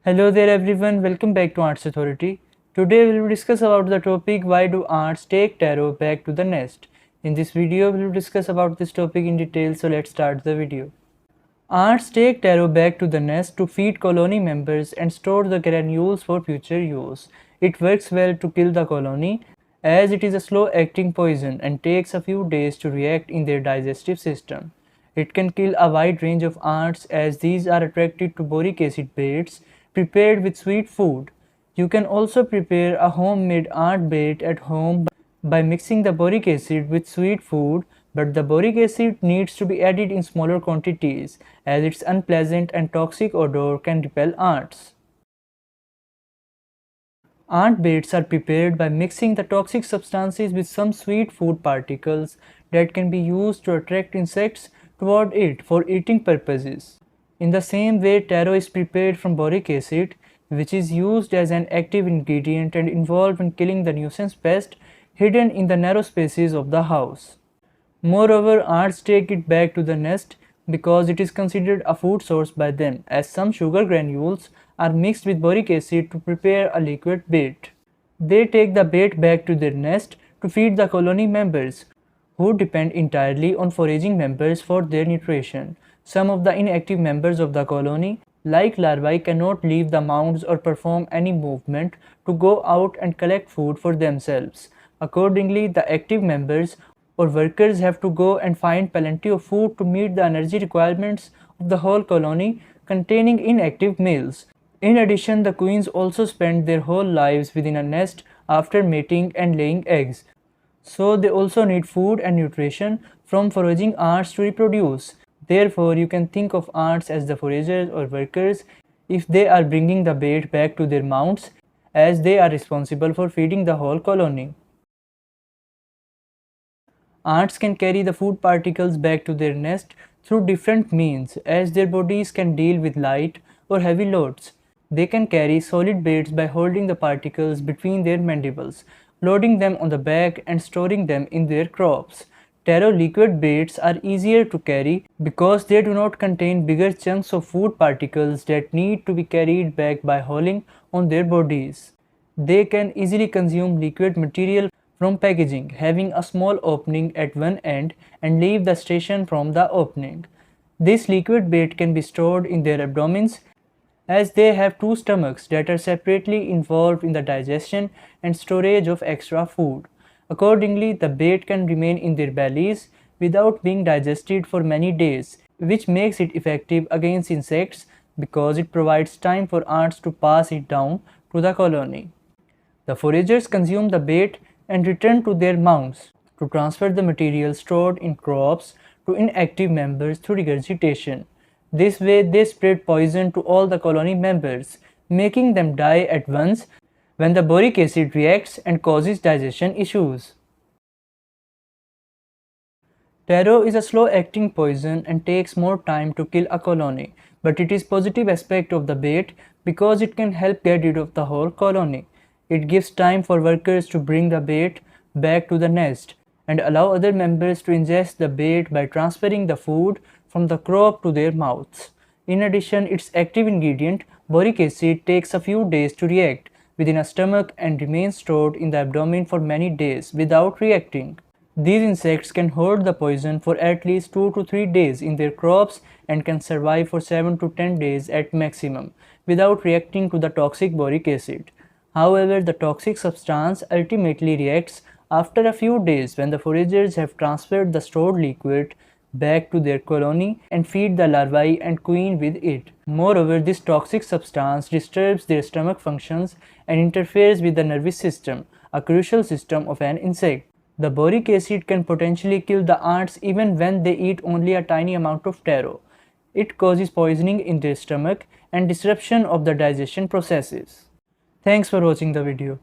Hello there everyone, welcome back to Ants Authority. Today we will discuss about the topic why do ants take Terro back to the nest. In this video we will discuss about this topic in detail, so let's start the video. Ants take Terro back to the nest to feed colony members and store the granules for future use. It works well to kill the colony as it is a slow acting poison and takes a few days to react in their digestive system. It can kill a wide range of ants as these are attracted to boric acid baits prepared with sweet food. You can also prepare a homemade ant bait at home by mixing the boric acid with sweet food, but the boric acid needs to be added in smaller quantities as its unpleasant and toxic odor can repel ants. Ant baits are prepared by mixing the toxic substances with some sweet food particles that can be used to attract insects toward it for eating purposes. In the same way, Terro is prepared from boric acid, which is used as an active ingredient and involved in killing the nuisance pest hidden in the narrow spaces of the house. Moreover, ants take it back to the nest because it is considered a food source by them, as some sugar granules are mixed with boric acid to prepare a liquid bait. They take the bait back to their nest to feed the colony members, who depend entirely on foraging members for their nutrition. Some of the inactive members of the colony, like larvae, cannot leave the mounds or perform any movement to go out and collect food for themselves. Accordingly, the active members or workers have to go and find plenty of food to meet the energy requirements of the whole colony containing inactive males. In addition, the queens also spend their whole lives within a nest after mating and laying eggs. So they also need food and nutrition from foraging ants to reproduce. Therefore, you can think of ants as the foragers or workers if they are bringing the bait back to their mounds, as they are responsible for feeding the whole colony. Ants can carry the food particles back to their nest through different means, as their bodies can deal with light or heavy loads. They can carry solid baits by holding the particles between their mandibles, loading them on the back and storing them in their crops. Terro liquid baits are easier to carry because they do not contain bigger chunks of food particles that need to be carried back by hauling on their bodies. They can easily consume liquid material from packaging, having a small opening at one end, and leave the station from the opening. This liquid bait can be stored in their abdomens, as they have two stomachs that are separately involved in the digestion and storage of extra food. Accordingly, the bait can remain in their bellies without being digested for many days, which makes it effective against insects because it provides time for ants to pass it down to the colony. The foragers consume the bait and return to their mounds to transfer the material stored in crops to inactive members through regurgitation. This way, they spread poison to all the colony members, making them die at once when the boric acid reacts and causes digestion issues. Terro is a slow-acting poison and takes more time to kill a colony, but it is a positive aspect of the bait because it can help get rid of the whole colony. It gives time for workers to bring the bait back to the nest and allow other members to ingest the bait by transferring the food from the crop to their mouths. In addition, its active ingredient, boric acid, takes a few days to react within a stomach and remains stored in the abdomen for many days without reacting. These insects can hoard the poison for at least 2 to 3 days in their crops and can survive for 7 to 10 days at maximum without reacting to the toxic boric acid. However, the toxic substance ultimately reacts after a few days when the foragers have transferred the stored liquid back to their colony and feed the larvae and queen with it. Moreover, this toxic substance disturbs their stomach functions and interferes with the nervous system, a crucial system of an insect. The boric acid can potentially kill the ants even when they eat only a tiny amount of Terro. It causes poisoning in their stomach and disruption of the digestion processes. Thanks for watching the video.